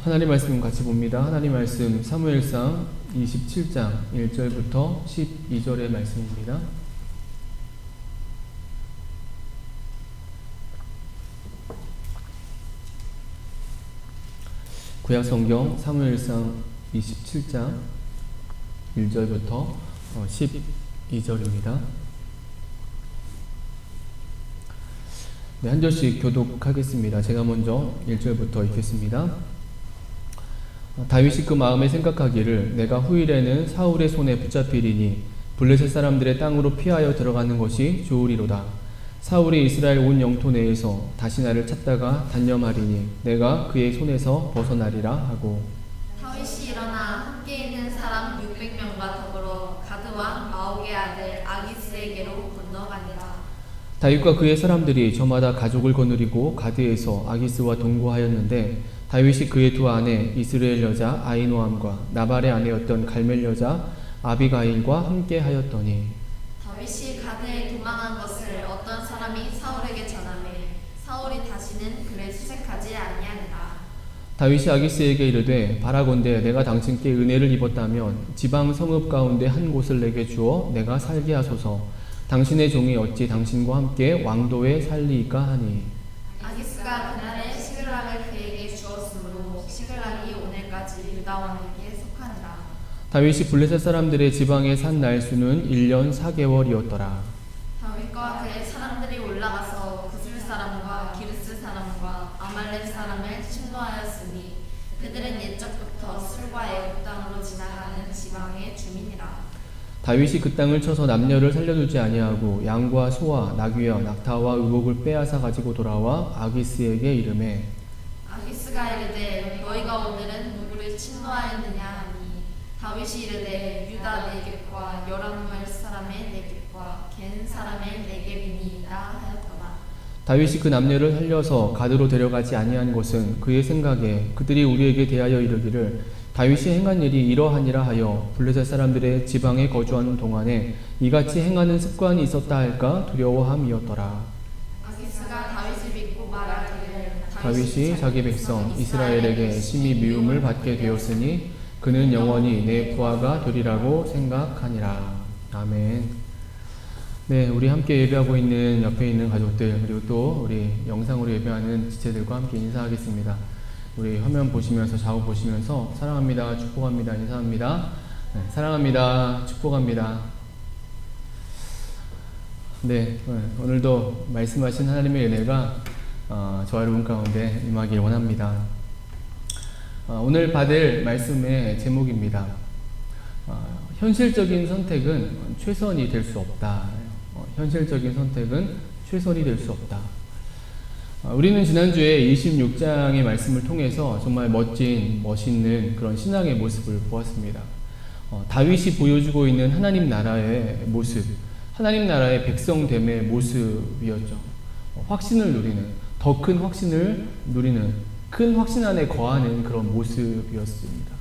하나님 말씀 같이 봅니다. 하나님 말씀 사무엘상 27장 1절부터 12절의 말씀입니다. 구약성경 사무엘상 27장 1절부터 12절입니다. 네, 한 절씩 교독하겠습니다. 제가 먼저 1절부터 읽겠습니다. 다윗이 그 마음에 생각하기를 내가 후일에는 사울의 손에 붙잡히리니 블레셋 사람들의 땅으로 피하여 들어가는 것이 좋으리로다. 사울이 이스라엘 온 영토 내에서 다시 나를 찾다가 단념하리니 내가 그의 손에서 벗어나리라 하고, 다윗이 일어나 함께 있는 사람 600명과 더불어 가드왕 마옥의 아들 아기스에게로 건너가니라. 다윗과 그의 사람들이 저마다 가족을 거느리고 가드에서 아기스와 동거하였는데 다윗이 그의 두 아내 이스라엘 여자 아히노암과 나발의 아내였던 갈멜 여자 아비가일과 함께 하였더니, 다윗이 가드에 도망한 것을 어떤 사람이 사울에게 전하매 사울이 다시는 그를 수색하지 아니하니라. 다윗이 아기스에게 이르되 바라건대 내가 당신께 은혜를 입었다면 지방 성읍 가운데 한 곳을 내게 주어 내가 살게 하소서. 당신의 종이 어찌 당신과 함께 왕도에 살리이까 하니, 아기스가 그날에 시글락을 그에게 주었으므로 시글락이 오늘까지 유다 왕에게 속하니라. 다윗이 블레셋 사람들의 지방에 산 날수는 1년 4개월이었더라. 다윗과 그의 사람들이 올라가서 구슬 사람과 기르스 사람과 아말렉 사람을 침노하였으니 그들은 옛적부터 술과 애굽 땅으로 지나가는 지방의 주민이라. 다윗이 그 땅을 쳐서 남녀를 살려두지 아니하고 양과 소와 나귀와 낙타와 의복을 빼앗아 가지고 돌아와 아기스에게 이르매, 아기스가 이르되 너희가 오늘은 누구를 침노하였느냐 하니 다윗이 이르되 유다 네겝과 여람무엘 사람의 네겝과 겐 사람의 네겝이니이다 하였더라. 다윗이 그 남녀를 살려서 가드로 데려가지 아니한 것은 그의 생각에 그들이 우리에게 대하여 이르기를 다윗이 행한 일이 이러하니라 하여 블레셋 사람들의 지방에 거주하는 동안에 이같이 행하는 습관이 있었다 할까 두려워함이었더라. 아기스가 다윗을 믿고 말하기를 다윗이 자기 백성 이스라엘에게 심히 미움을 받게 되었으니 그는 영원히 내 부하가 되리라고 생각하니라. 아멘. 네, 우리 함께 예배하고 있는 옆에 있는 가족들, 그리고 또 우리 영상으로 예배하는 지체들과 함께 인사하겠습니다. 우리 화면 보시면서 좌우 보시면서 사랑합니다, 축복합니다, 인사합니다. 네, 사랑합니다, 축복합니다. 네, 오늘도 말씀하신 하나님의 은혜가 저와 여러분 가운데 임하길 원합니다. 오늘 받을 말씀의 제목입니다. 현실적인 선택은 최선이 될 수 없다. 현실적인 선택은 최선이 될 수 없다. 우리는 지난주에 26장의 말씀을 통해서 정말 멋있는 그런 신앙의 모습을 보았습니다. 다윗이 보여주고 있는 하나님 나라의 모습, 하나님 나라의 백성됨의 모습이었죠. 확신을 누리는, 더 큰 확신을 누리는, 큰 확신 안에 거하는 그런 모습이었습니다.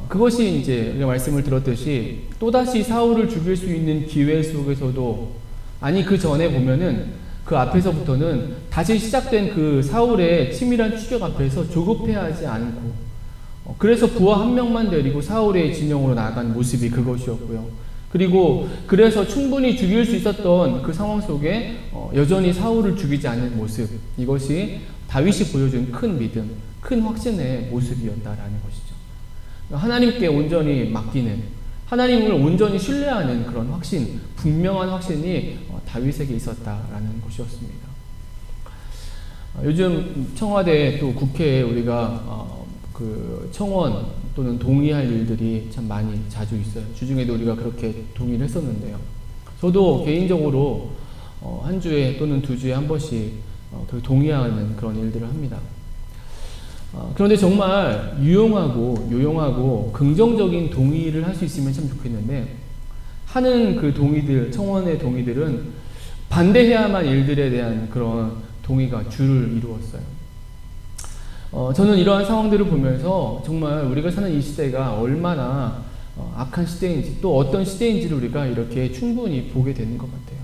그것이 이제 우리가 말씀을 들었듯이 또다시 사울을 죽일 수 있는 기회 속에서도, 아니 그 전에 보면은 그 앞에서부터는 다시 시작된 그 사울의 치밀한 추격 앞에서 조급해하지 않고, 그래서 부하 한 명만 데리고 사울의 진영으로 나아간 모습이 그것이었고요. 그리고 그래서 충분히 죽일 수 있었던 그 상황 속에 여전히 사울을 죽이지 않는 모습, 이것이 다윗이 보여준 큰 믿음, 큰 확신의 모습이었다라는 것이죠. 하나님께 온전히 맡기는, 하나님을 온전히 신뢰하는 그런 확신, 분명한 확신이 다윗에게 있었다라는 것이었습니다. 요즘 청와대 또 국회에 우리가 그 청원 또는 동의할 일들이 참 많이 자주 있어요. 주중에도 우리가 그렇게 동의를 했었는데요. 저도 개인적으로 한 주에 또는 두 주에 한 번씩 동의하는 그런 일들을 합니다. 그런데 정말 유용하고 긍정적인 동의를 할 수 있으면 참 좋겠는데, 하는 그 동의들, 청원의 동의들은 반대해야만 일들에 대한 그런 동의가 줄을 이루었어요. 저는 이러한 상황들을 보면서 정말 우리가 사는 이 시대가 얼마나 악한 시대인지, 또 어떤 시대인지를 우리가 이렇게 충분히 보게 되는 것 같아요.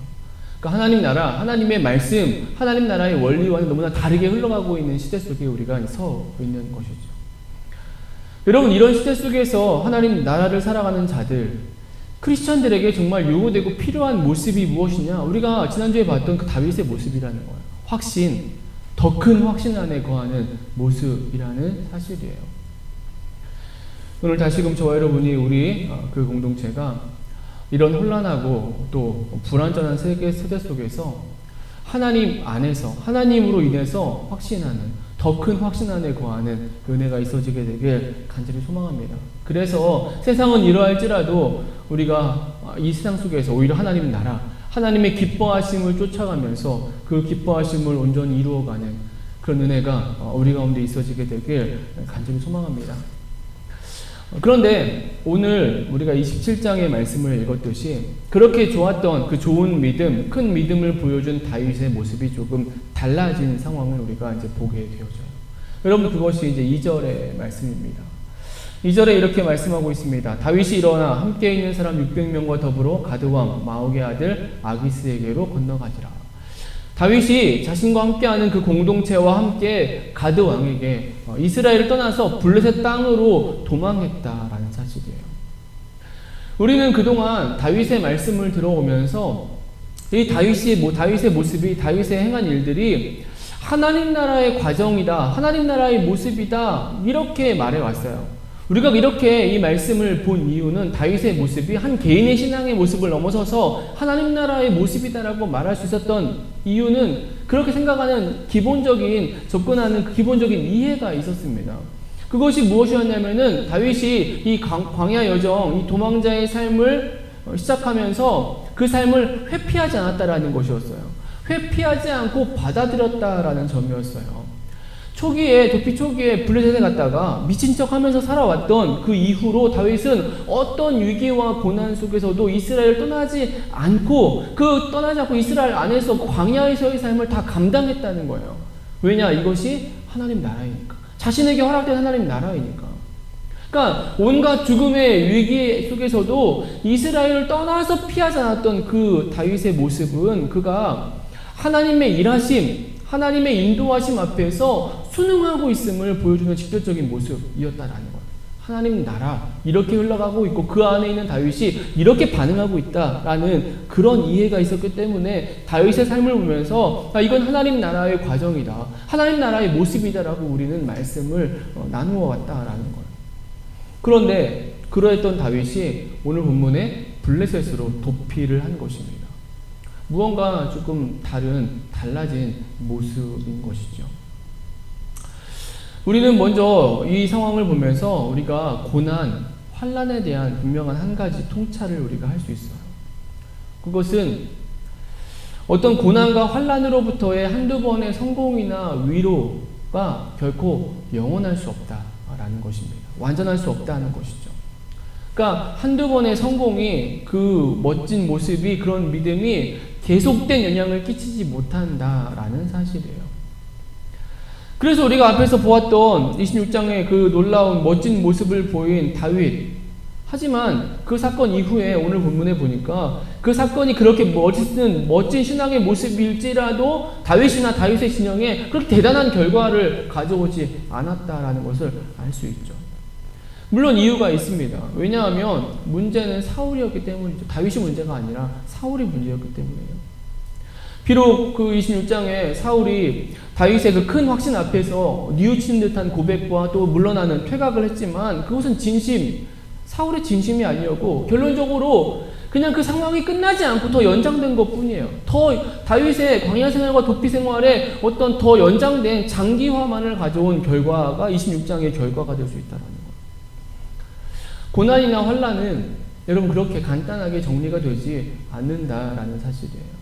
그러니까 하나님 나라, 하나님의 말씀, 하나님 나라의 원리와는 너무나 다르게 흘러가고 있는 시대 속에 우리가 서 있는 것이죠. 여러분, 이런 시대 속에서 하나님 나라를 살아가는 자들, 크리스천들에게 정말 요구되고 필요한 모습이 무엇이냐? 우리가 지난주에 봤던 그 다윗의 모습이라는 거예요. 확신, 더 큰 확신 안에 거하는 모습이라는 사실이에요. 오늘 다시금 저와 여러분이 우리 그 공동체가 이런 혼란하고 또 불완전한 세대 속에서 하나님 안에서, 하나님으로 인해서 확신하는, 더 큰 확신 안에 거하는 은혜가 있어지게 되길 간절히 소망합니다. 그래서 세상은 이러할지라도 우리가 이 세상 속에서 오히려 하나님 나라, 하나님의 기뻐하심을 쫓아가면서 그 기뻐하심을 온전히 이루어가는 그런 은혜가 우리 가운데 있어지게 되길 간절히 소망합니다. 그런데 오늘 우리가 27장의 말씀을 읽었듯이 그렇게 좋았던 그 좋은 믿음, 큰 믿음을 보여준 다윗의 모습이 조금 달라진 상황을 우리가 이제 보게 되어져요. 여러분, 그것이 이제 2절의 말씀입니다. 2절에 이렇게 말씀하고 있습니다. 다윗이 일어나 함께 있는 사람 600명과 더불어 가드왕 마옥의 아들 아기스에게로 건너가지라. 다윗이 자신과 함께하는 그 공동체와 함께 가드 왕에게 이스라엘을 떠나서 블레셋 땅으로 도망했다라는 사실이에요. 우리는 그동안 다윗의 말씀을 들어오면서 이 다윗의 모습이, 다윗의 행한 일들이 하나님 나라의 과정이다, 하나님 나라의 모습이다, 이렇게 말해왔어요. 우리가 이렇게 이 말씀을 본 이유는 다윗의 모습이 한 개인의 신앙의 모습을 넘어서서 하나님 나라의 모습이다라고 말할 수 있었던 이유는 그렇게 생각하는 기본적인, 접근하는 그 기본적인 이해가 있었습니다. 그것이 무엇이었냐면은 다윗이 이 광야 여정, 이 도망자의 삶을 시작하면서 그 삶을 회피하지 않았다라는 것이었어요. 회피하지 않고 받아들였다라는 점이었어요. 도피 초기에 블레셋에 갔다가 미친 척 하면서 살아왔던 그 이후로 다윗은 어떤 위기와 고난 속에서도 이스라엘을 떠나지 않고 이스라엘 안에서 광야에서의 삶을 다 감당했다는 거예요. 왜냐? 이것이 하나님 나라이니까. 자신에게 허락된 하나님 나라이니까. 그러니까 온갖 죽음의 위기 속에서도 이스라엘을 떠나서 피하지 않았던 그 다윗의 모습은 그가 하나님의 일하심, 하나님의 인도하심 앞에서 순응하고 있음을 보여주는 직접적인 모습이었다라는 거예요. 하나님 나라 이렇게 흘러가고 있고 그 안에 있는 다윗이 이렇게 반응하고 있다라는 그런 이해가 있었기 때문에 다윗의 삶을 보면서 이건 하나님 나라의 과정이다, 하나님 나라의 모습이다라고 우리는 말씀을 나누어 왔다라는 거예요. 그런데 그러했던 다윗이 오늘 본문에 블레셋으로 도피를 한 것입니다. 무언가 조금 달라진 모습인 것이죠. 우리는 먼저 이 상황을 보면서 우리가 고난, 환난에 대한 분명한 한 가지 통찰을 우리가 할 수 있어요. 그것은 어떤 고난과 환난으로부터의 한두 번의 성공이나 위로가 결코 영원할 수 없다라는 것입니다. 완전할 수 없다는 것이죠. 그러니까 한두 번의 성공이, 그 멋진 모습이, 그런 믿음이 계속된 영향을 끼치지 못한다라는 사실이에요. 그래서 우리가 앞에서 보았던 26장의 그 놀라운 멋진 모습을 보인 다윗, 하지만 그 사건 이후에 오늘 본문에 보니까 그 사건이 그렇게 멋진 신앙의 모습일지라도 다윗이나 다윗의 진영에 그렇게 대단한 결과를 가져오지 않았다라는 것을 알 수 있죠. 물론 이유가 있습니다. 왜냐하면 문제는 사울이었기 때문이죠. 다윗이 문제가 아니라 사울이 문제였기 때문이에요. 비록 그 26장에 사울이 다윗의 그 큰 확신 앞에서 뉘우치는 듯한 고백과 또 물러나는 퇴각을 했지만 그것은 사울의 진심이 아니었고 결론적으로 그냥 그 상황이 끝나지 않고 더 연장된 것 뿐이에요. 다윗의 광야 생활과 도피 생활에 어떤 더 연장된 장기화만을 가져온 결과가 26장의 결과가 될 수 있다는 거예요. 고난이나 환난은 여러분 그렇게 간단하게 정리가 되지 않는다라는 사실이에요.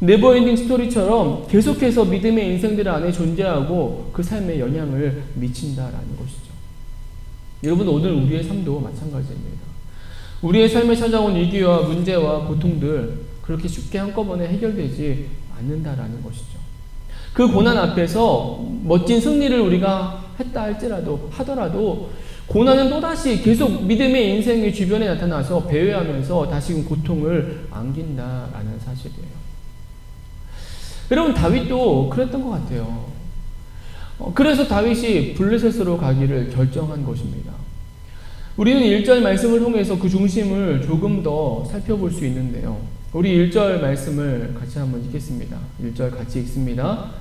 네버엔딩 스토리처럼 계속해서 믿음의 인생들 안에 존재하고 그 삶에 영향을 미친다라는 것이죠. 여러분, 오늘 우리의 삶도 마찬가지입니다. 우리의 삶에 찾아온 위기와 문제와 고통들 그렇게 쉽게 한꺼번에 해결되지 않는다라는 것이죠. 그 고난 앞에서 멋진 승리를 우리가 하더라도 고난은 또다시 계속 믿음의 인생의 주변에 나타나서 배회하면서 다시금 고통을 안긴다라는 사실이에요. 여러분, 다윗도 그랬던 것 같아요. 그래서 다윗이 블레셋으로 가기를 결정한 것입니다. 우리는 1절 말씀을 통해서 그 중심을 조금 더 살펴볼 수 있는데요. 우리 1절 말씀을 같이 한번 읽겠습니다. 1절 같이 읽습니다.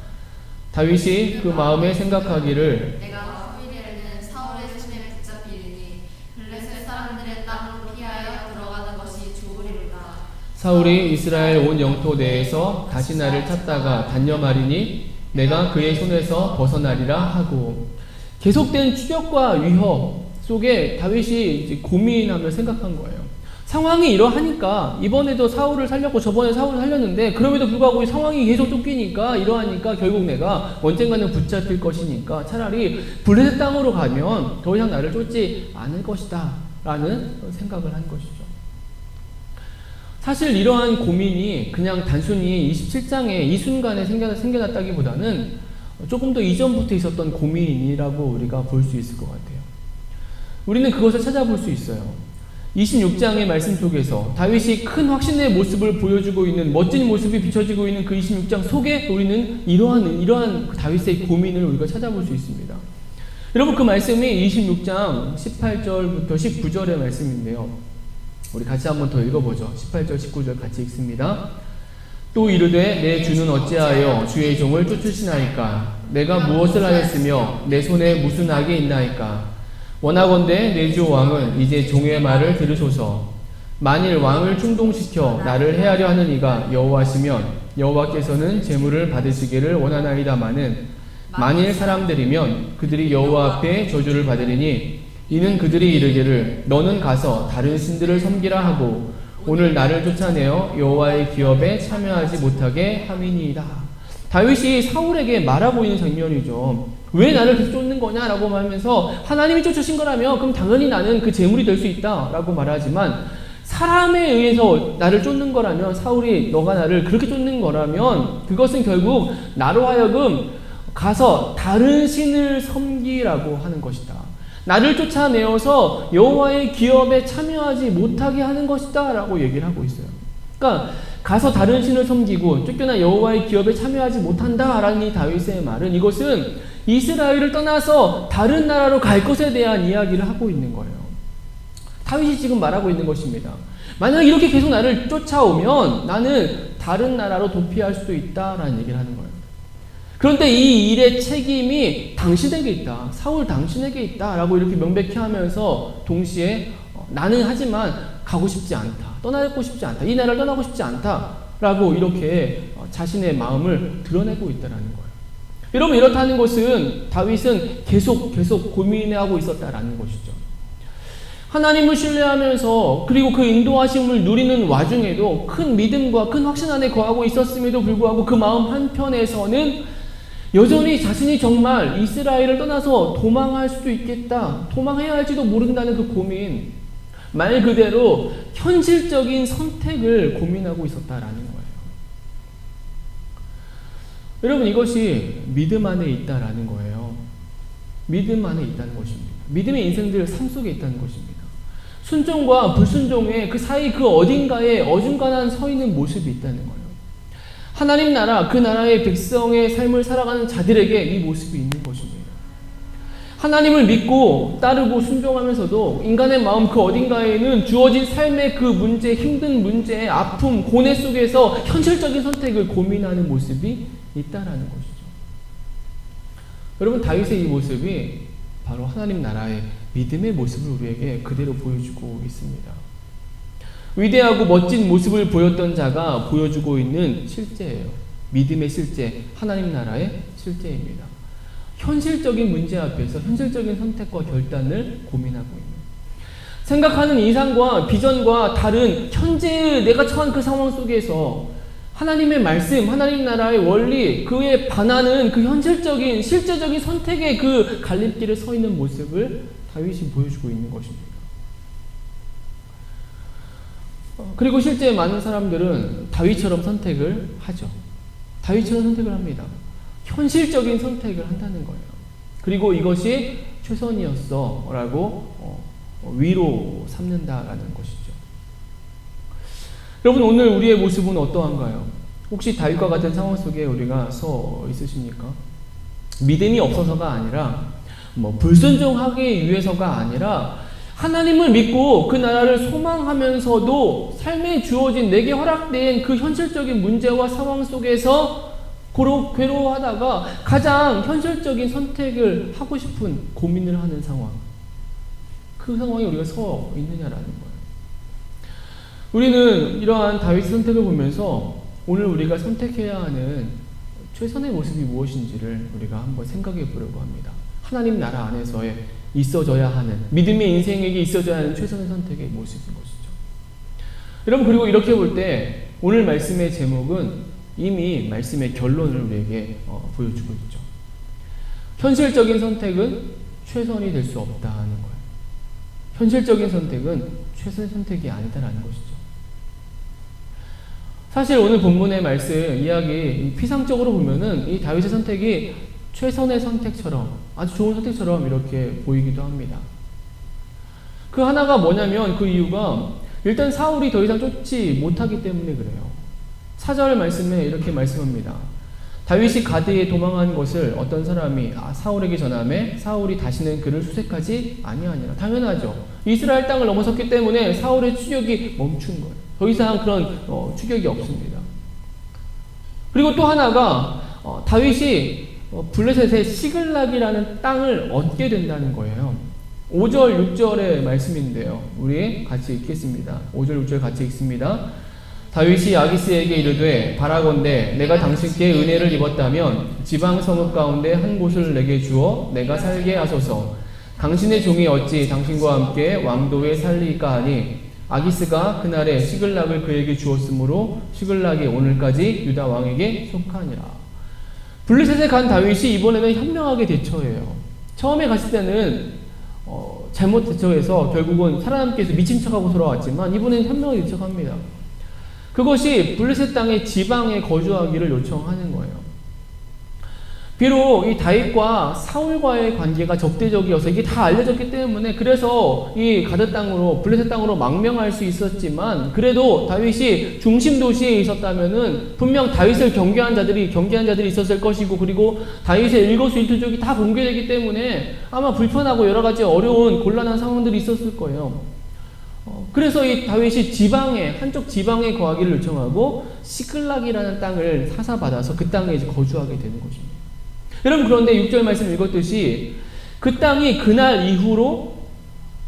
다윗이 그 마음에 생각하기를 내가 후일에는 사울의 손에 붙잡히리니 블레셋 사람들의 땅으로 피하여 들어가는 것이 좋으리로다. 사울이 이스라엘 온 영토 내에서 다시 나를 찾다가 단념하리니 내가 그의 손에서 벗어나리라 하고, 계속된 추격과 위협 속에 다윗이 이제 고민하며 생각한 거예요. 상황이 이러하니까 이번에도 사울을 살렸고 저번에 사울을 살렸는데 그럼에도 불구하고 이 상황이 계속 쫓기니까 이러하니까 결국 내가 언젠가는 붙잡힐 것이니까 차라리 블레셋 땅으로 가면 더 이상 나를 쫓지 않을 것이다 라는 생각을 한 것이죠. 사실 이러한 고민이 그냥 단순히 27장에 이 순간에 생겨났다기보다는 조금 더 이전부터 있었던 고민이라고 우리가 볼 수 있을 것 같아요. 우리는 그것을 찾아볼 수 있어요. 26장의 말씀 속에서 다윗이 큰 확신의 모습을 보여주고 있는, 멋진 모습이 비춰지고 있는 그 26장 속에 우리는 이러한 다윗의 고민을 우리가 찾아볼 수 있습니다. 여러분, 그 말씀이 26장 18절부터 19절의 말씀인데요. 우리 같이 한번 더 읽어보죠. 18절 19절 같이 읽습니다. 또 이르되 내 주는 어찌하여 주의 종을 쫓으시나이까? 내가 무엇을 하였으며 내 손에 무슨 악이 있나이까? 원하건대 내 주 왕은 이제 종의 말을 들으소서. 만일 왕을 충동시켜 나를 해하려 하는 이가 여호와시면 여호와께서는 재물을 받으시기를 원하나이다마는 만일 사람들이면 그들이 여호와 앞에 저주를 받으리니 이는 그들이 이르기를 너는 가서 다른 신들을 섬기라 하고 오늘 나를 쫓아내어 여호와의 기업에 참여하지 못하게 함이니이다. 다윗이 사울에게 말하고 있는 장면이죠. 왜 나를 계속 쫓는 거냐라고 하면서 하나님이 쫓으신 거라면 그럼 당연히 나는 그 재물이 될 수 있다라고 말하지만, 사람에 의해서 나를 쫓는 거라면, 사울이 너가 나를 그렇게 쫓는 거라면 그것은 결국 나로 하여금 가서 다른 신을 섬기라고 하는 것이다. 나를 쫓아내어서 여호와의 기업에 참여하지 못하게 하는 것이다 라고 얘기를 하고 있어요. 그러니까 가서 다른 신을 섬기고 쫓겨나 여호와의 기업에 참여하지 못한다 라는 이 다윗의 말은, 이것은 이스라엘을 떠나서 다른 나라로 갈 것에 대한 이야기를 하고 있는 거예요. 다윗이 지금 말하고 있는 것입니다. 만약 이렇게 계속 나를 쫓아오면 나는 다른 나라로 도피할 수도 있다라는 얘기를 하는 거예요. 그런데 이 일의 책임이 당신에게 있다, 사울 당신에게 있다라고 이렇게 명백히 하면서 동시에 나는 하지만 가고 싶지 않다, 떠나고 싶지 않다, 이 나라를 떠나고 싶지 않다라고 이렇게 자신의 마음을 드러내고 있다라는 거예요. 여러분, 이렇다는 것은 다윗은 계속 고민하고 있었다라는 것이죠. 하나님을 신뢰하면서 그리고 그 인도하심을 누리는 와중에도 큰 믿음과 큰 확신 안에 거하고 있었음에도 불구하고 그 마음 한편에서는 여전히 자신이 정말 이스라엘을 떠나서 도망할 수도 있겠다, 도망해야 할지도 모른다는 그 고민, 말 그대로 현실적인 선택을 고민하고 있었다라는 거예요. 여러분, 이것이 믿음 안에 있다라는 거예요. 믿음 안에 있다는 것입니다. 믿음의 인생들 삶 속에 있다는 것입니다. 순종과 불순종의 그 사이 그 어딘가에 어중간한 서 있는 모습이 있다는 거예요. 하나님 나라, 그 나라의 백성의 삶을 살아가는 자들에게 이 모습이 있는 것입니다. 하나님을 믿고 따르고 순종하면서도 인간의 마음 그 어딘가에는 주어진 삶의 그 문제, 힘든 문제, 아픔, 고뇌 속에서 현실적인 선택을 고민하는 모습이 있다라는 것이죠. 여러분, 다윗의 이 모습이 바로 하나님 나라의 믿음의 모습을 우리에게 그대로 보여주고 있습니다. 위대하고 멋진 모습을 보였던 자가 보여주고 있는 실제예요. 믿음의 실제, 하나님 나라의 실제입니다. 현실적인 문제 앞에서 현실적인 선택과 결단을 고민하고 있는, 생각하는 이상과 비전과 다른 현재의 내가 처한 그 상황 속에서 하나님의 말씀, 하나님 나라의 원리, 그에 반하는 그 현실적인 실제적인 선택의 그 갈림길에 서 있는 모습을 다윗이 보여주고 있는 것입니다. 그리고 실제 많은 사람들은 다윗처럼 선택을 하죠. 다윗처럼 선택을 합니다. 현실적인 선택을 한다는 거예요. 그리고 이것이 최선이었어 라고 위로 삼는다라는 것이죠. 여러분, 오늘 우리의 모습은 어떠한가요? 혹시 다윗과 같은 상황 속에 우리가 서 있으십니까? 믿음이 없어서가 아니라 불순종하기 위해서가 아니라 하나님을 믿고 그 나라를 소망하면서도 삶에 주어진 내게 허락된 그 현실적인 문제와 상황 속에서 괴로워하다가 가장 현실적인 선택을 하고 싶은 고민을 하는 상황, 그 상황에 우리가 서 있느냐라는 거예요. 우리는 이러한 다윗의 선택을 보면서 오늘 우리가 선택해야 하는 최선의 모습이 무엇인지를 우리가 한번 생각해 보려고 합니다. 하나님 나라 안에서의 있어져야 하는, 믿음의 인생에게 있어져야 하는 최선의 선택의 모습인 것이죠. 여러분, 그리고 이렇게 볼 때 오늘 말씀의 제목은 이미 말씀의 결론을 우리에게 보여주고 있죠. 현실적인 선택은 최선이 될 수 없다는 거예요. 현실적인 선택은 최선의 선택이 아니다라는 것이죠. 사실 오늘 본문의 말씀 이야기 피상적으로 보면은 이 다윗의 선택이 최선의 선택처럼, 아주 좋은 선택처럼 이렇게 보이기도 합니다. 그 하나가 뭐냐면, 그 이유가 일단 사울이 더 이상 쫓지 못하기 때문에 그래요. 4절 말씀에 이렇게 말씀합니다. 다윗이 가드에 도망한 것을 어떤 사람이 사울에게 전하매 사울이 다시는 그를 수색하지 아니하니라. 당연하죠. 이스라엘 땅을 넘어섰기 때문에 사울의 추격이 멈춘 거예요. 더 이상 그런 추격이 없습니다. 그리고 또 하나가 다윗이 블레셋의 시글락이라는 땅을 얻게 된다는 거예요. 5절 6절의 말씀인데요, 우리 같이 읽겠습니다. 5절 6절 같이 읽습니다. 다윗이 아기스에게 이르되 바라건대 내가 당신께 은혜를 입었다면 지방 성읍 가운데 한 곳을 내게 주어 내가 살게 하소서. 당신의 종이 어찌 당신과 함께 왕도에 살리까 하니 아기스가 그날에 시글락을 그에게 주었으므로 시글락이 오늘까지 유다 왕에게 속하니라. 블레셋에 간 다윗이 이번에는 현명하게 대처해요. 처음에 갔을 때는 잘못 대처해서 결국은 살아남기 위해서 미친 척하고 돌아왔지만 이번에는 현명하게 대처합니다. 그것이 블레셋 땅의 지방에 거주하기를 요청하는 거예요. 비록 이 다윗과 사울과의 관계가 적대적이어서 이게 다 알려졌기 때문에 그래서 이 가드 땅으로, 블레셋 땅으로 망명할 수 있었지만, 그래도 다윗이 중심 도시에 있었다면은 분명 다윗을 경계한 자들이 있었을 것이고, 그리고 다윗의 일거수일투족이 다 공개되기 때문에 아마 불편하고 여러 가지 어려운 곤란한 상황들이 있었을 거예요. 그래서 이 다윗이 한쪽 지방에 거하기를 요청하고 시글락이라는 땅을 사사받아서 그 땅에 이제 거주하게 되는 것입니다. 여러분, 그런데 6절 말씀 읽었듯이 그 땅이 그날 이후로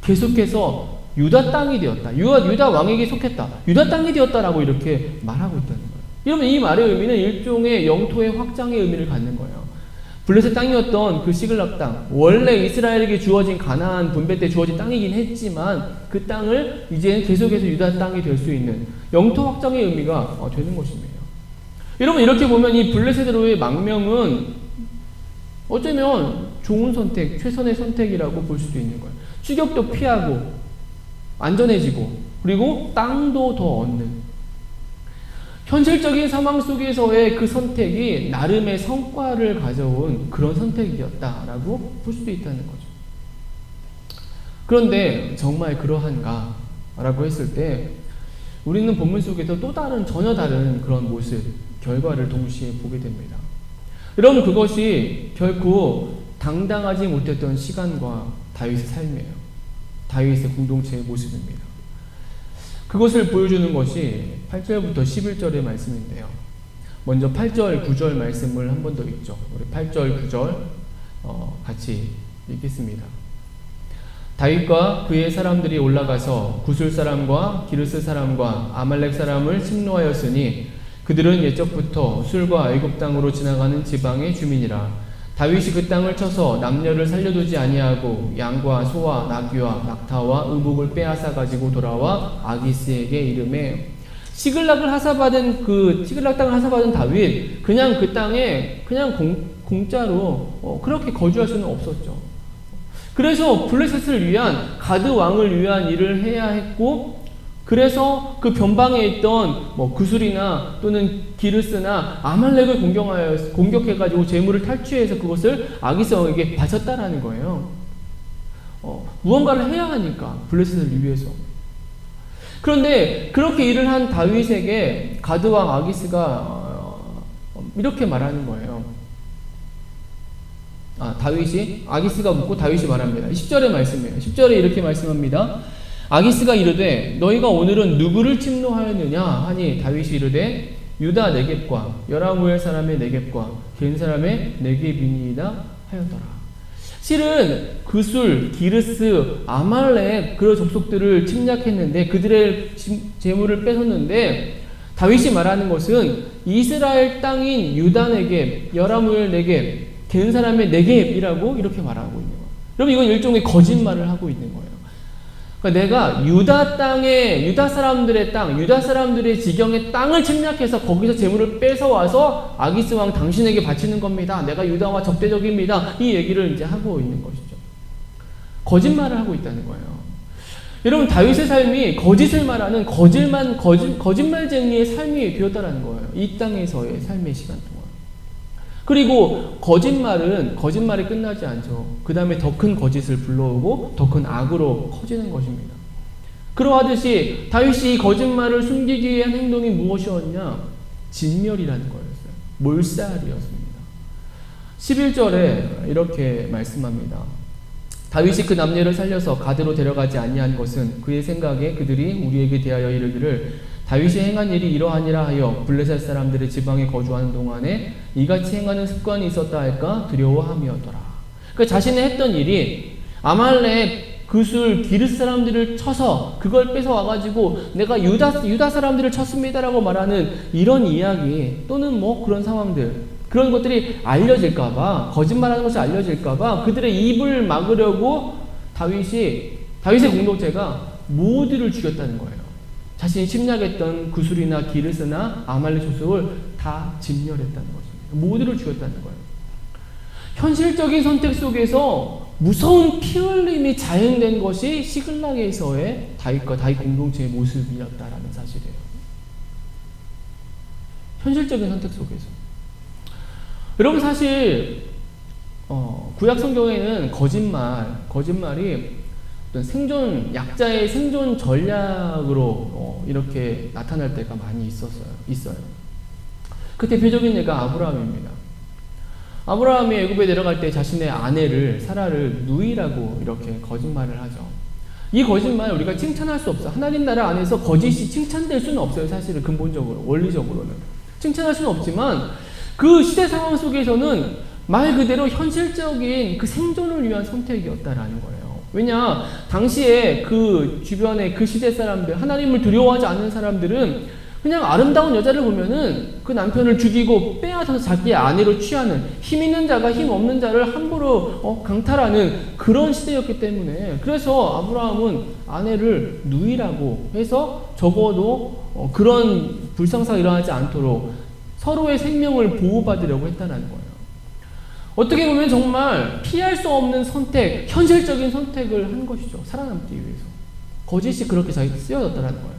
계속해서 유다 땅이 되었다. 유다 왕에게 속했다. 유다 땅이 되었다라고 이렇게 말하고 있다는 거예요. 여러분, 이 말의 의미는 일종의 영토의 확장의 의미를 갖는 거예요. 블레셋 땅이었던 그 시글락 땅, 원래 이스라엘에게 주어진 가나안 분배 때 주어진 땅이긴 했지만 그 땅을 이제 계속해서 유다 땅이 될 수 있는 영토 확장의 의미가 되는 것입니다. 여러분, 이렇게 보면 이 블레셋으로의 망명은 어쩌면 좋은 선택, 최선의 선택이라고 볼 수도 있는 거예요. 추격도 피하고 안전해지고 그리고 땅도 더 얻는, 현실적인 상황 속에서의 그 선택이 나름의 성과를 가져온 그런 선택이었다라고 볼 수도 있다는 거죠. 그런데 정말 그러한가? 라고 했을 때 우리는 본문 속에서 또 전혀 다른 그런 모습, 결과를 동시에 보게 됩니다. 여러분, 그것이 결코 당당하지 못했던 시간과 다윗의 삶이에요. 다윗의 공동체의 모습입니다. 그것을 보여주는 것이 8절부터 11절의 말씀인데요. 먼저 8절, 9절 말씀을 한 번 더 읽죠. 우리 8절, 9절 같이 읽겠습니다. 다윗과 그의 사람들이 올라가서 구술 사람과 기르스 사람과 아말렉 사람을 침노하였으니 그들은 옛적부터 술과 애굽 땅으로 지나가는 지방의 주민이라. 다윗이 그 땅을 쳐서 남녀를 살려두지 아니하고 양과 소와 나귀와 낙타와 의복을 빼앗아 가지고 돌아와 아기스에게 이르매, 시글락 땅을 하사받은 다윗, 그냥 그 땅에 그냥 공짜로 그렇게 거주할 수는 없었죠. 그래서 블레셋을 위한, 가드 왕을 위한 일을 해야 했고, 그래서 그 변방에 있던 구술이나 또는 기르스나 아말렉을 공격해가지고 재물을 탈취해서 그것을 아기스 왕에게 바쳤다라는 거예요. 무언가를 해야 하니까, 블레셋을 위해서. 그런데 그렇게 일을 한 다윗에게 가드왕 아기스가 이렇게 말하는 거예요. 다윗이 아기스가 묻고 다윗이 말합니다. 10절의 말씀이에요. 10절에 이렇게 말씀합니다. 아기스가 이르되 너희가 오늘은 누구를 침노하였느냐 하니 다윗이 이르되 유다 네겝과 여라무엘 사람의 네겝과 겐 사람의 네겝이니이다 하였더라. 실은 그술, 기르스, 아말렉 그런 족속들을 침략했는데 그들의 재물을 뺏었는데 다윗이 말하는 것은 이스라엘 땅인 유다 네겝, 여라무엘 네겝, 겐 사람의 네겝이라고 이렇게 말하고 있는 거예요. 여러분 이건 일종의 거짓말을 하고 있는 거예요. 그러니까 내가 유다 땅에 유다 사람들의 땅, 유다 사람들의 지경의 땅을 침략해서 거기서 재물을 뺏어와서 아기스 왕 당신에게 바치는 겁니다. 내가 유다와 적대적입니다. 이 얘기를 이제 하고 있는 것이죠. 거짓말을 하고 있다는 거예요. 여러분 다윗의 삶이 거짓을 말하는 거짓말쟁이의 삶이 되었다는 거예요. 이 땅에서의 삶의 시간 동안. 그리고 거짓말이 끝나지 않죠. 그 다음에 더 큰 거짓을 불러오고 더 큰 악으로 커지는 것입니다. 그러하듯이 다윗이 거짓말을 숨기기 위한 행동이 무엇이었냐? 진멸이라는 거였어요. 몰살이었습니다. 11절에 이렇게 말씀합니다. 다윗이 그 남녀를 살려서 가드로 데려가지 아니한 것은 그의 생각에 그들이 우리에게 대하여 이르기를 다윗이 행한 일이 이러하니라 하여 블레셋 사람들의 지방에 거주하는 동안에 이같이 행하는 습관이 있었다 할까 두려워함이었더라. 그러니까 자신이 했던 일이 아말렉, 그술, 기르스 사람들을 쳐서 그걸 뺏어와가지고 내가 유다 사람들을 쳤습니다라고 말하는 이런 이야기 또는 뭐 그런 상황들 그런 것들이 알려질까봐 거짓말하는 것이 알려질까봐 그들의 입을 막으려고 다윗의 공동체가 모두를 죽였다는 거예요. 자신이 침략했던 구술이나 기르스나 아말렉 족속을 다 진멸했다는 것입니다. 모두를 죽였다는 거예요. 현실적인 선택 속에서 무서운 피 흘림이 자행된 것이 시글락에서의 다윗과 다윗 공동체의 모습이었다라는 사실이에요. 현실적인 선택 속에서. 여러분 사실 구약 성경에는 거짓말이 약자의 생존 전략으로 이렇게 나타날 때가 많이 있어요. 그 대표적인 예가 아브라함입니다. 아브라함이 애굽에 내려갈 때 자신의 아내를 사라를 누이라고 이렇게 거짓말을 하죠. 이 거짓말 우리가 칭찬할 수 없어. 하나님 나라 안에서 거짓이 칭찬될 수는 없어요. 사실은 근본적으로 원리적으로는 칭찬할 수는 없지만 그 시대 상황 속에서는 말 그대로 현실적인 그 생존을 위한 선택이었다라는 거예요. 왜냐, 당시에 그 주변의 그 시대 사람들, 하나님을 두려워하지 않는 사람들은 그냥 아름다운 여자를 보면은 그 남편을 죽이고 빼앗아서 자기의 아내로 취하는, 힘 있는 자가 힘 없는 자를 함부로 강탈하는 그런 시대였기 때문에, 그래서 아브라함은 아내를 누이라고 해서 적어도 그런 불상사가 일어나지 않도록 서로의 생명을 보호받으려고 했다는 거예요. 어떻게 보면 정말 피할 수 없는 선택, 현실적인 선택을 한 것이죠. 살아남기 위해서. 거짓이 그렇게 쓰여졌다는 거예요.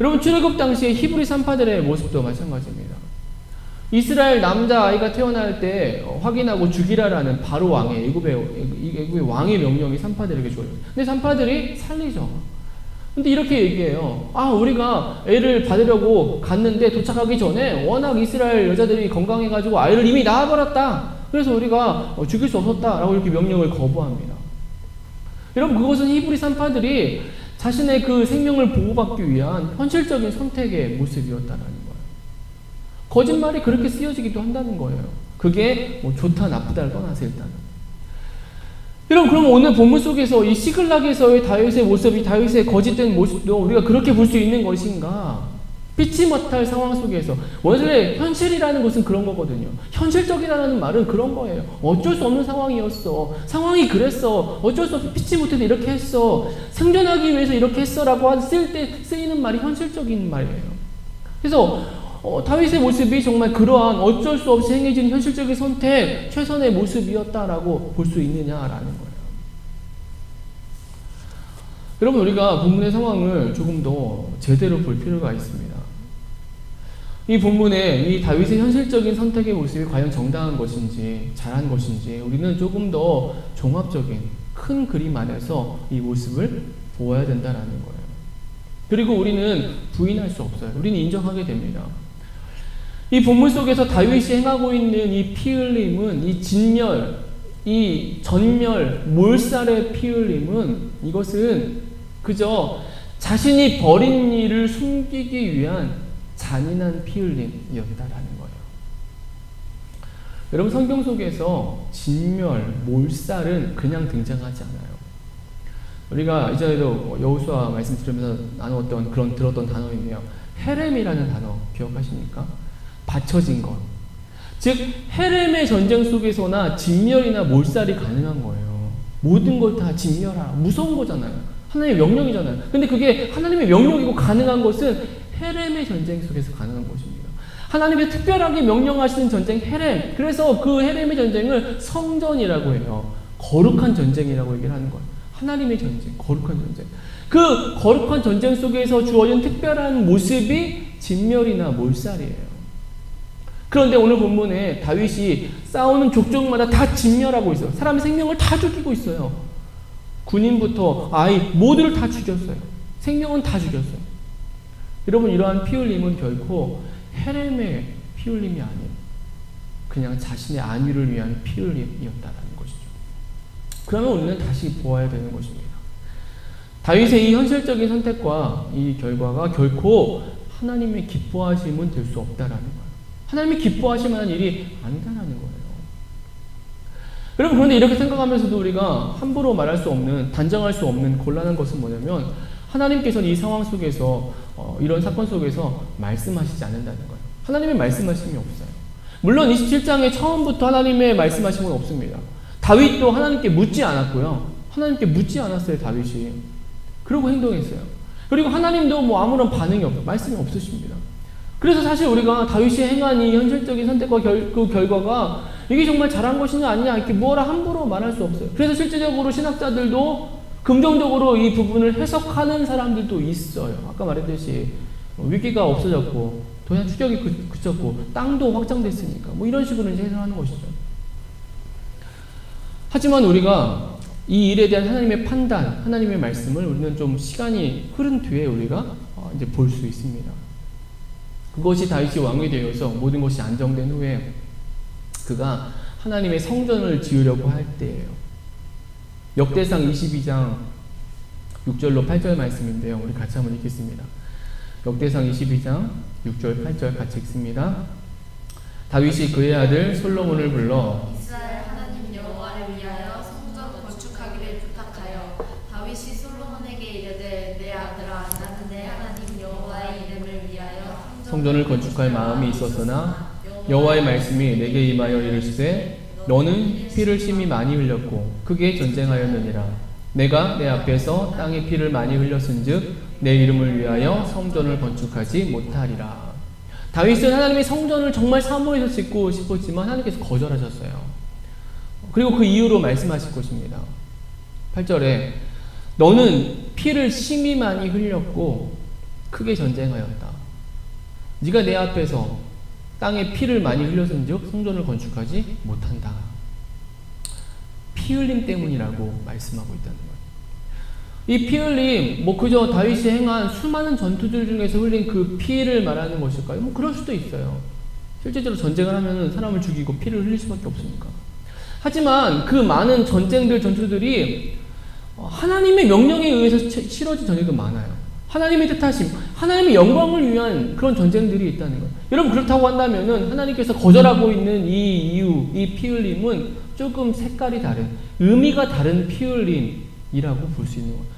여러분, 출애굽 당시에 히브리 산파들의 모습도 마찬가지입니다. 이스라엘 남자아이가 태어날 때 확인하고 죽이라라는 바로 왕의 애굽의 왕의 명령이 산파들에게 줘요. 근데 산파들이 살리죠. 근데 이렇게 얘기해요. 우리가 애를 받으려고 갔는데 도착하기 전에 워낙 이스라엘 여자들이 건강해가지고 아이를 이미 낳아버렸다. 그래서 우리가 죽일 수 없었다라고 이렇게 명령을 거부합니다. 여러분, 그것은 히브리 산파들이 자신의 그 생명을 보호받기 위한 현실적인 선택의 모습이었다는 거예요. 거짓말이 그렇게 쓰여지기도 한다는 거예요. 그게 뭐 좋다 나쁘다를 떠나서 일단은. 여러분, 그럼 오늘 본문 속에서 이 시글락에서의 다윗의 모습, 이 다윗의 거짓된 모습도 우리가 그렇게 볼 수 있는 것인가? 피치 못할 상황 속에서. 원래 현실이라는 것은 그런 거거든요. 현실적이라는 말은 그런 거예요. 어쩔 수 없는 상황이었어. 상황이 그랬어. 어쩔 수 없이 피치 못해도 이렇게 했어. 생존하기 위해서 이렇게 했어라고 쓸 때 쓰이는 말이 현실적인 말이에요. 그래서 다윗의 모습이 정말 그러한 어쩔 수 없이 행해진 현실적인 선택, 최선의 모습이었다라고 볼 수 있느냐라는 거예요. 여러분, 우리가 본문의 상황을 조금 더 제대로 볼 필요가 있습니다. 이 본문에 이 다윗의 현실적인 선택의 모습이 과연 정당한 것인지 잘한 것인지 우리는 조금 더 종합적인 큰 그림 안에서 이 모습을 보아야 된다라는 거예요. 그리고 우리는 부인할 수 없어요. 우리는 인정하게 됩니다. 이 본문 속에서 다윗이 행하고 있는 이 피 흘림은, 이 진멸, 이 전멸, 몰살의 피 흘림은, 이것은 그저 자신이 벌인 일을 숨기기 위한 잔인한 피 흘림이었다라는 거예요. 여러분, 성경 속에서 진멸, 몰살은 그냥 등장하지 않아요. 우리가 이전에도 여호수아 말씀 들으면서 나누었던 들었던 단어인데요. 헤렘이라는 단어 기억하십니까? 받쳐진 것. 즉 헤렘의 전쟁 속에서나 진멸이나 몰살이 가능한 거예요. 모든 걸 다 진멸하라. 무서운 거잖아요. 하나님의 명령이잖아요. 근데 그게 하나님의 명령이고 가능한 것은 헤렘의 전쟁 속에서 가능한 것입니다. 하나님이 특별하게 명령하시는 전쟁 헤렘. 그래서 그 헤렘의 전쟁을 성전이라고 해요. 거룩한 전쟁이라고 얘기를 하는 거예요. 하나님의 전쟁, 거룩한 전쟁. 그 거룩한 전쟁 속에서 주어진 특별한 모습이 진멸이나 몰살이에요. 그런데 오늘 본문에 다윗이 싸우는 족족마다 다 진멸하고 있어요. 사람의 생명을 다 죽이고 있어요. 군인부터 아이 모두를 다 죽였어요. 생명은 다 죽였어요. 여러분, 이러한 피 흘림은 결코 헤렘의 피 흘림이 아니에요. 그냥 자신의 안위를 위한 피 흘림이었다라는 것이죠. 그러면 우리는 다시 보아야 되는 것입니다. 다윗의 이 현실적인 선택과 이 결과가 결코 하나님의 기뻐하심은 될 수 없다라는 거예요. 하나님이 기뻐하실 만한 일이 아니다라는 거예요. 여러분, 그런데 이렇게 생각하면서도 우리가 함부로 말할 수 없는, 단정할 수 없는 곤란한 것은 뭐냐면, 하나님께서는 이 상황 속에서 이런 사건 속에서 말씀하시지 않는다는 거예요. 하나님의 말씀하심이 없어요. 물론 27장에 처음부터 하나님의 말씀하심은 없습니다. 다윗도 하나님께 묻지 않았고요. 하나님께 묻지 않았어요, 다윗이. 그러고 행동했어요. 그리고 하나님도 뭐 아무런 반응이 없어요. 말씀이 없으십니다. 그래서 사실 우리가 다윗이 행한 이 현실적인 선택과 그 결과가 이게 정말 잘한 것이냐 아니냐 이렇게 뭐라 함부로 말할 수 없어요. 그래서 실제적으로 신학자들도 긍정적으로 이 부분을 해석하는 사람들도 있어요. 아까 말했듯이 위기가 없어졌고 도산 추격이 그쳤고 땅도 확장됐으니까 뭐 이런 식으로 이제 해석하는 것이죠. 하지만 우리가 이 일에 대한 하나님의 판단, 하나님의 말씀을 우리는 좀 시간이 흐른 뒤에 우리가 이제 볼 수 있습니다. 그것이 다윗이 왕이 되어서 모든 것이 안정된 후에 그가 하나님의 성전을 지으려고 할 때예요. 역대상 22장 6절로 8절 말씀인데요. 우리 같이 한번 읽겠습니다. 역대상 22장 6절 8절 같이 읽습니다. 다윗이 그의 아들 솔로몬을 불러 이스라엘 하나님 여호와를 위하여 성전 건축하기를 부탁하여 다윗이 솔로몬에게 이르되 내 아들아 나는 내 하나님 여호와의 이름을 위하여 성전을 건축할 마음이 있었으나 여호와의 말씀이 내게 임하여 이르시되 너는 피를 심히 많이 흘렸고 크게 전쟁하였느니라. 내가 내 앞에서 땅에 피를 많이 흘렸은즉 내 이름을 위하여 성전을 건축하지 못하리라. 다윗은 하나님의 성전을 정말 사모해서 짓고 싶었지만 하나님께서 거절하셨어요. 그리고 그 이유로 말씀하실 것입니다. 8절에 너는 피를 심히 많이 흘렸고 크게 전쟁하였다. 네가 내 앞에서 땅에 피를 많이 흘렸은즉 성전을 건축하지 못한다. 피 흘림 때문이라고 말씀하고 있다는 거예요. 이 피 흘림, 뭐 그저 다윗이 행한 수많은 전투들 중에서 흘린 그 피를 말하는 것일까요? 뭐 그럴 수도 있어요. 실제적으로 전쟁을 하면 사람을 죽이고 피를 흘릴 수밖에 없으니까. 하지만 그 많은 전쟁들, 전투들이 하나님의 명령에 의해서 치러진 전쟁도 많아요. 하나님의 뜻하심, 하나님의 영광을 위한 그런 전쟁들이 있다는 거예요. 여러분, 그렇다고 한다면은 하나님께서 거절하고 있는 이 이유, 이 피 흘림은 조금 색깔이 다른, 의미가 다른 피 흘림이라고 볼 수 있는 거예요.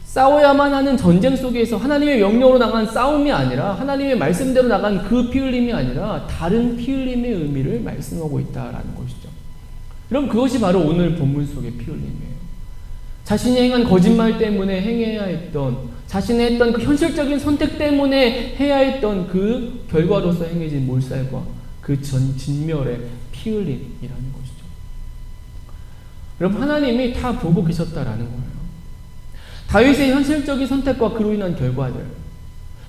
싸워야만 하는 전쟁 속에서 하나님의 명령으로 나간 싸움이 아니라 하나님의 말씀대로 나간 그 피 흘림이 아니라 다른 피 흘림의 의미를 말씀하고 있다라는 것이죠. 그럼 그것이 바로 오늘 본문 속의 피 흘림이에요. 자신이 행한 거짓말 때문에 행해야 했던, 자신이 했던 그 현실적인 선택 때문에 해야 했던 그 결과로서 행해진 몰살과 그 진멸의 피 흘림이라는 것이죠. 여러분, 하나님이 다 보고 계셨다라는 거예요. 다윗의 현실적인 선택과 그로 인한 결과들,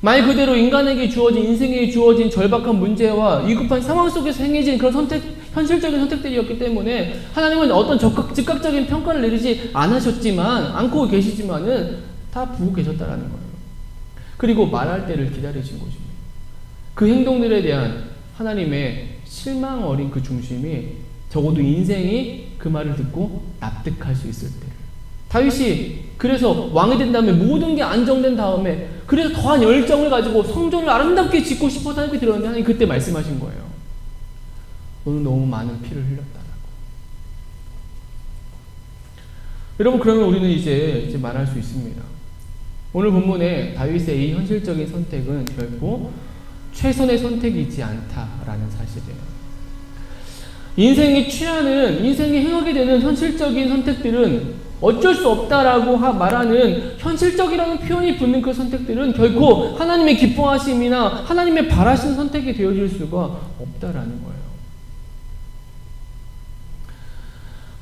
말 그대로 인간에게 주어진, 인생에 주어진 절박한 문제와 위급한 상황 속에서 행해진 그런 현실적인 선택들이었기 때문에 하나님은 어떤 즉각적인 평가를 내리지 않고 계시지만은 다 보고 계셨다라는 거예요. 그리고 말할 때를 기다리신 것입니다. 그 행동들에 대한 하나님의 실망 어린 그 중심이 적어도 인생이 그 말을 듣고 납득할 수 있을 때, 다윗이 그래서 왕이 된 다음에 모든 게 안정된 다음에 그래서 더한 열정을 가지고 성전을 아름답게 짓고 싶어서 하나님께 드렸는데 하나님 그때 말씀하신 거예요. 너는 너무 많은 피를 흘렸다라고. 여러분, 그러면 우리는 이제 말할 수 있습니다. 오늘 본문에 다윗의 이 현실적인 선택은 결코 최선의 선택이지 않다라는 사실이에요. 인생이 취하는, 인생이 행하게 되는 현실적인 선택들은 어쩔 수 없다라고 말하는 현실적이라는 표현이 붙는 그 선택들은 결코 하나님의 기뻐하심이나 하나님의 바라시는 선택이 되어질 수가 없다라는 거예요.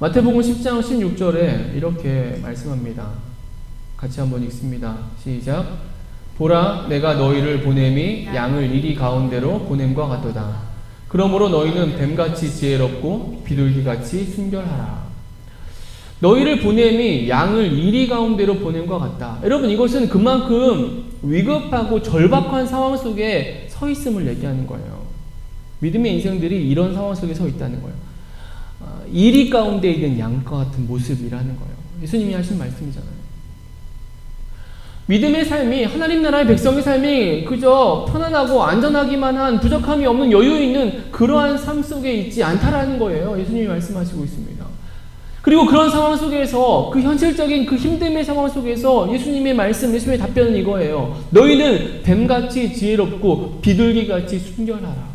마태복음 10장 16절에 이렇게 말씀합니다. 같이 한번 읽습니다. 시작. 보라, 내가 너희를 보냄이 양을 이리 가운데로 보냄과 같도다. 그러므로 너희는 뱀같이 지혜롭고 비둘기같이 순결하라. 너희를 보냄이 양을 이리 가운데로 보냄과 같다. 여러분, 이것은 그만큼 위급하고 절박한 상황 속에 서 있음을 얘기하는 거예요. 믿음의 인생들이 이런 상황 속에 서 있다는 거예요. 이리 가운데 있는 양과 같은 모습이라는 거예요. 예수님이 하신 말씀이잖아요. 믿음의 삶이, 하나님 나라의 백성의 삶이 그저 편안하고 안전하기만 한, 부족함이 없는 여유 있는 그러한 삶 속에 있지 않다라는 거예요. 예수님이 말씀하시고 있습니다. 그리고 그런 상황 속에서, 그 현실적인 그 힘듦의 상황 속에서 예수님의 말씀, 예수님의 답변은 이거예요. 너희는 뱀같이 지혜롭고 비둘기같이 순결하라.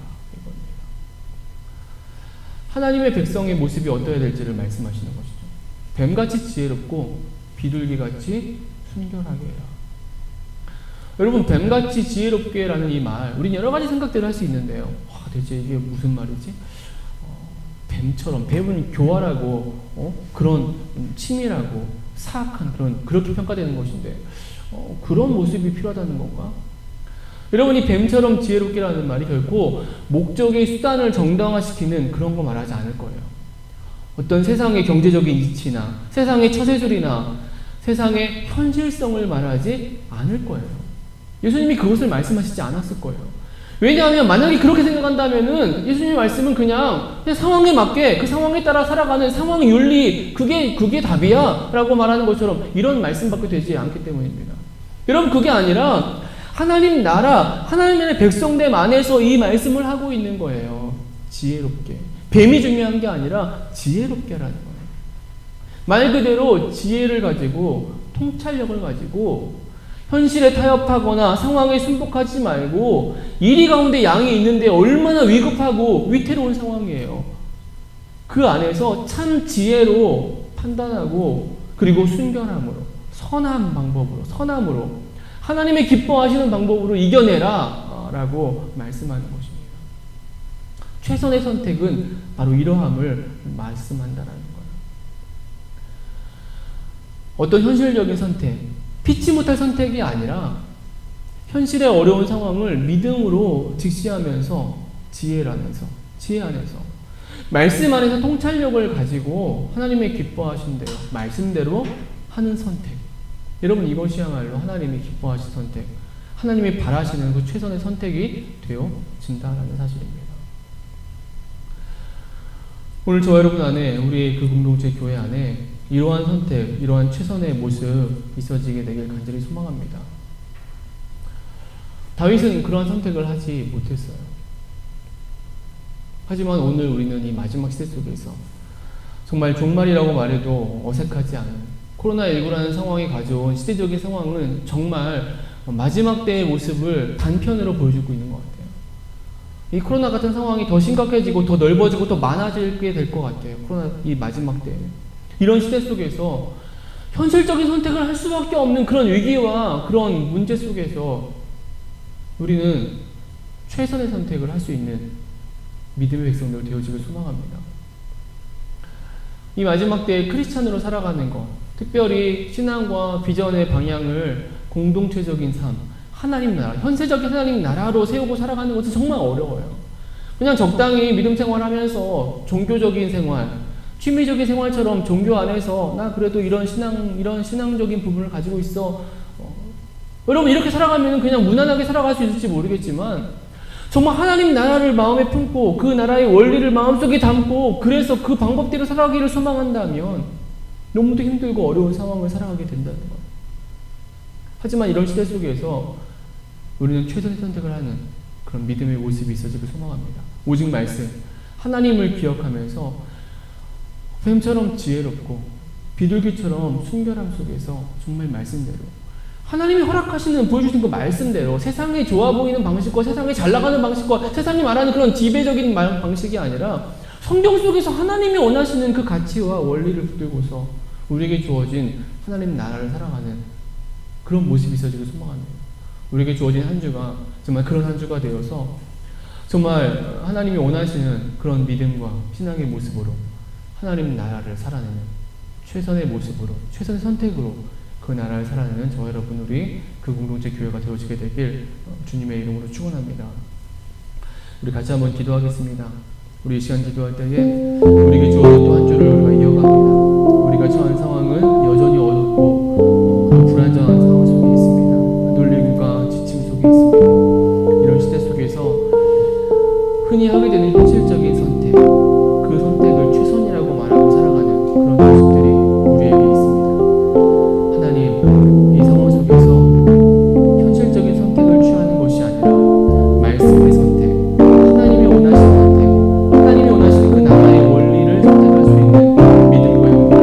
하나님의 백성의 모습이 어떠해야 될지를 말씀하시는 것이죠. 뱀같이 지혜롭고 비둘기같이 순결하게 해라. 여러분, 뱀같이 지혜롭게라는 이 말, 우린 여러 가지 생각들을 할 수 있는데요. 대체 이게 무슨 말이지? 뱀처럼, 뱀은 교활하고 그런 치밀하고 사악한 그렇게 평가되는 것인데 그런 모습이 필요하다는 건가? 여러분, 이 뱀처럼 지혜롭게라는 말이 결코 목적의 수단을 정당화시키는 그런 거 말하지 않을 거예요. 어떤 세상의 경제적인 이치나 세상의 처세술이나 세상의 현실성을 말하지 않을 거예요. 예수님이 그것을 말씀하시지 않았을 거예요. 왜냐하면 만약에 그렇게 생각한다면은 예수님의 말씀은 그냥 상황에 맞게 그 상황에 따라 살아가는 상황 윤리, 그게 답이야 라고 말하는 것처럼 이런 말씀밖에 되지 않기 때문입니다. 여러분, 그게 아니라 하나님 나라, 하나님의 백성됨 안에서 이 말씀을 하고 있는 거예요. 지혜롭게. 뱀이 중요한 게 아니라 지혜롭게라는 거예요. 말 그대로 지혜를 가지고, 통찰력을 가지고 현실에 타협하거나 상황에 순복하지 말고, 이리 가운데 양이 있는데 얼마나 위급하고 위태로운 상황이에요. 그 안에서 참 지혜로 판단하고, 그리고 순결함으로, 선한 방법으로, 선함으로, 하나님의 기뻐하시는 방법으로 이겨내라 라고 말씀하는 것입니다. 최선의 선택은 바로 이러함을 말씀한다라는 거예요. 어떤 현실적인 선택, 피치 못할 선택이 아니라 현실의 어려운 상황을 믿음으로 직시하면서 지혜 안에서 말씀 안에서 통찰력을 가지고 하나님의 기뻐하신 대로, 말씀대로 하는 선택. 여러분, 이것이야말로 하나님이 기뻐하신 선택, 하나님이 바라시는 그 최선의 선택이 되어진다라는 사실입니다. 오늘 저와 여러분 안에, 우리 그 공동체 교회 안에 이러한 선택, 이러한 최선의 모습 있어지게 되길 간절히 소망합니다. 다윗은 그러한 선택을 하지 못했어요. 하지만 오늘 우리는 이 마지막 시대 속에서 정말 종말이라고 말해도 어색하지 않은 코로나19라는 상황이 가져온 시대적인 상황은 정말 마지막 때의 모습을 단편으로 보여주고 있는 것 같아요. 이 코로나 같은 상황이 더 심각해지고 더 넓어지고 더 많아지게 될 것 같아요. 이 마지막 때. 이런 시대 속에서 현실적인 선택을 할 수밖에 없는 그런 위기와 그런 문제 속에서 우리는 최선의 선택을 할 수 있는 믿음의 백성들 되어지길 소망합니다. 이 마지막 때에 크리스찬으로 살아가는 것, 특별히 신앙과 비전의 방향을 공동체적인 삶, 하나님 나라, 현세적인 하나님 나라로 세우고 살아가는 것은 정말 어려워요. 그냥 적당히 믿음 생활하면서 종교적인 생활, 취미적인 생활처럼 종교 안에서 나 그래도 이런 신앙적인 부분을 가지고 있어. 여러분, 이렇게 살아가면 그냥 무난하게 살아갈 수 있을지 모르겠지만 정말 하나님 나라를 마음에 품고 그 나라의 원리를 마음속에 담고 그래서 그 방법대로 살아가기를 소망한다면 너무도 힘들고 어려운 상황을 살아가게 된다는 거예요. 하지만 이런 시대 속에서 우리는 최선의 선택을 하는 그런 믿음의 모습이 있어지길 소망합니다. 오직 말씀, 하나님을 기억하면서 뱀처럼 지혜롭고 비둘기처럼 순결함 속에서 정말 말씀대로 하나님이 허락하시는 보여주신 그 말씀대로 세상에 좋아 보이는 방식과 세상에 잘 나가는 방식과 세상이 말하는 그런 지배적인 방식이 아니라 성경 속에서 하나님이 원하시는 그 가치와 원리를 붙들고서 우리에게 주어진 하나님 나라를 살아가는 그런 모습이 있어지길 소망합니다. 우리에게 주어진 한 주가 정말 그런 한 주가 되어서 정말 하나님이 원하시는 그런 믿음과 신앙의 모습으로 하나님 나라를 살아내는 최선의 모습으로 최선의 선택으로 그 나라를 살아내는 저와 여러분 우리 그 공동체 교회가 되어지게 되길 주님의 이름으로 축원합니다. 우리 같이 한번 기도하겠습니다. 우리 이 시간 기도할 때에 우리에게 주어진 또 한 주를 우리가 이어갑니다. 우리가 처한 상황은 여전히 어렵고 또 불안정한 상황 속에 있습니다. 놀림과 지침 속에 있습니다. 이런 시대 속에서 흔히 하게 되는 현실적인 선택, 그 선택을 최선이라고 말하고 살아가는 그런 모습들이 우리에게 있습니다. 하나님, 이 상황 속에서 현실적인 선택을 취하는 것이 아니라 말씀의 선택, 하나님이 원하시는 선택, 하나님이 원하시는 그 나라의 원리를 선택할 수 있는 믿음과 용기가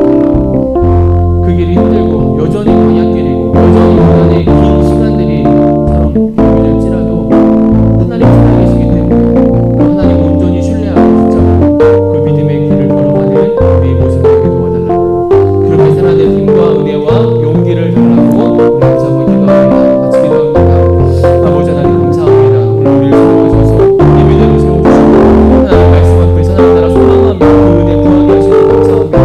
그 길이 힘들고 여전히 광야길이고 여전히 고난의 긴 시간들이처럼 비교될지라도 하나님 살아계시기 때문에 하나님 온전히 신뢰하고 붙잡고 그 믿음의 길을 걸어가는 우리의 모습을 되게 도와달라고 그렇게 살아낼 힘과 은혜와 용기를 달라고 우리 다시 한번 기도합니다. 같이 기도합니다. 아버지 하나님 감사합니다. 오늘 우리를 사랑하셔서 예배대로 세워주시고 하나님 말씀 앞에 하나님 나라 소망하며 그 은혜 구하게 하시니 감사합니다.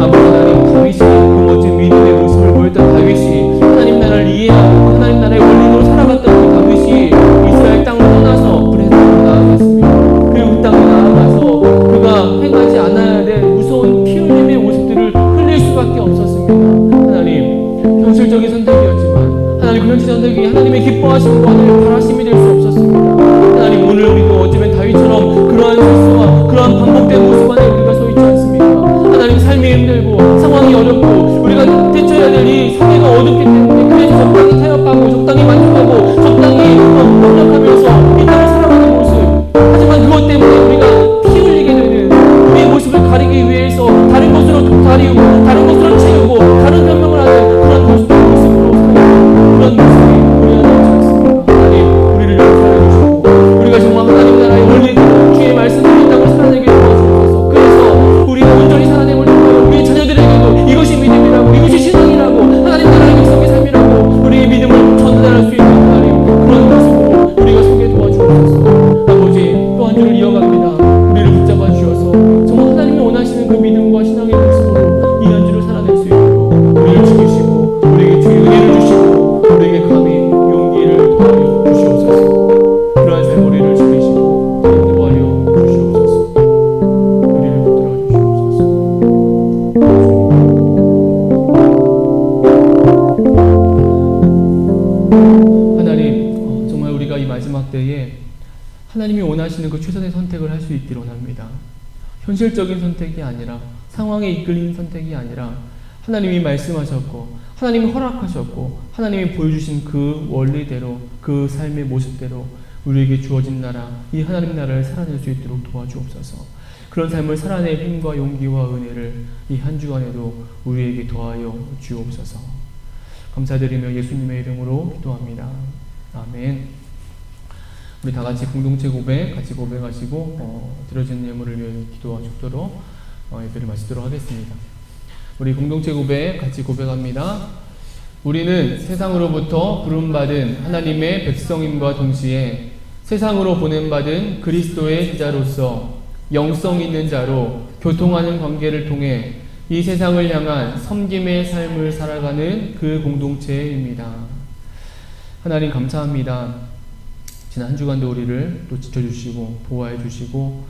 아버지 하나님 다윗이 그 멋진 믿음의 모습을 보였던 다윗이 하나님 나라를 이해하고 하나님 나라의 원리로 살아갔던 그 다윗이 이스라엘 땅을 떠나서 그의 땅으로 나아갔습니다. 그리고 땅에 나아가서 그가 행하지 않아야 될 무서운 피 흘림의 모습들을 흘릴 수밖에 없었습니다. 하나님 현실적인 선택이었지만 하나님 그 현실 선택이 하나님의 기뻐하시는 것을 바라심이 될 수 없었습니다. 하나님 오늘 우리도 어쩌면 다윗처럼 그러한 실수와 그러한 반복된 모습 안에 우리가 서 있지 않습니까? 하나님 삶이 힘들고 상황이 어렵고 우리가 대처해야 될 이 사회가 어둡기 때문에 그래서 적당히 타협하고 적당히 만족하고 적당히 협력하면서 이 땅을 살아가는 모습 하지만 그것 때문에 우리가 피 흘리게 되는 우리의 모습을 가리기 위해서 다른 것으로 가리우고 다른 것으로 채우고 다른 변명을 하는 그런 모습으로 살아가는 그런 모습이 우리가 되지 않습니다. 하나님 우리를 용서해 주시고 우리가 정말 하나님 나라의 원리대로 주의 말씀을 이 땅을 살아내게 도와주셔서 그래서 우리가 온전히 살아내고 우리 자녀들에게도 이것이 믿음이라고 이것이 신앙이라고 하나님 나라의 백성의 삶이라고 우리의 믿음을 전달할 수 있는 하나님 그런 모습으로 우리가 서게 도와주옵소서. 아버지 또 한 주를 이어갑니다. 우리를 붙잡아 주셔서 정말 하나님이 원하시는 그 믿음과 신앙의 모습으로 이 한 주를 살아낼 수 있도록 우리를 지키시고 우리에게 주의 은혜를 주시고 우리에게 감히 용기를 더하여 주시옵소서. 그러한 삶 우리를 지키시고 인도하여 주시옵소서. 우리를 붙들어 주시옵소서. 하나님 정말 우리가 이 마지막 때에 하나님이 원하시는 그 최선의 선택을 할 수 있기를 원합니다. 현실적인 선택이 아니라 상황에 이끌리는 선택이 아니라 하나님이 말씀하셨고 하나님이 허락하셨고 하나님이 보여주신 그 원리대로 그 삶의 모습대로 우리에게 주어진 나라 이 하나님 나라를 살아낼 수 있도록 도와주옵소서. 그런 삶을 살아낼 힘과 용기와 은혜를 이 한 주간에도 우리에게 더하여 주옵소서. 감사드리며 예수님의 이름으로 기도합니다. 아멘. 우리 다 같이 공동체 고백 같이 고백하시고 드려진 예물을 위해 기도와 축도로 예배를 마치도록 하겠습니다. 우리 공동체 고백 같이 고백합니다. 우리는 세상으로부터 부름받은 하나님의 백성임과 동시에 세상으로 보냄받은 그리스도의 제자로서 영성 있는 자로 교통하는 관계를 통해 이 세상을 향한 섬김의 삶을 살아가는 그 공동체입니다. 하나님 감사합니다. 지난 한 주간도 우리를 또 지켜주시고 보호해 주시고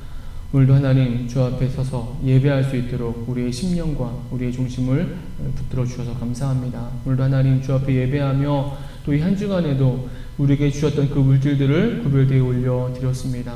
오늘도 하나님 주 앞에 서서 예배할 수 있도록 우리의 심령과 우리의 중심을 붙들어 주셔서 감사합니다. 오늘도 하나님 주 앞에 예배하며 또 이 한 주간에도 우리에게 주셨던 그 물질들을 구별되어 올려드렸습니다.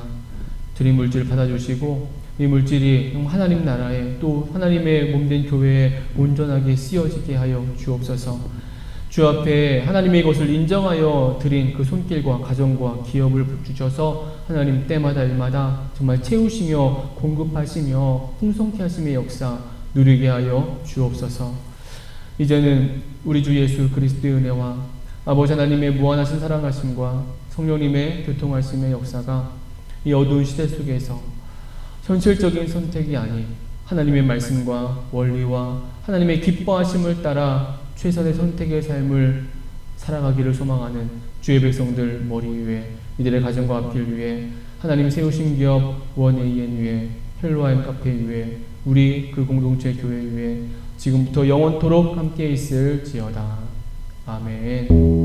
드린 물질 받아주시고 이 물질이 하나님 나라에 또 하나님의 몸된 교회에 온전하게 쓰여지게 하여 주옵소서. 주 앞에 하나님의 것을 인정하여 드린 그 손길과 가정과 기업을 주셔서 하나님 때마다 일마다 정말 채우시며 공급하시며 풍성케 하심의 역사 누리게 하여 주옵소서. 이제는 우리 주 예수 그리스도의 은혜와 아버지 하나님의 무한하신 사랑하심과 성령님의 교통하심의 역사가 이 어두운 시대 속에서 현실적인 선택이 아닌 하나님의 말씀과 원리와 하나님의 기뻐하심을 따라 최선의 선택의 삶을 살아가기를 소망하는 주의 백성들 머리 위에 이들의 가정과 앞길 위에 하나님 세우신 기업 원AN 위에 헬로하임 카페 위에 우리 그 공동체 교회 위에 지금부터 영원토록 함께 있을지어다. 아멘.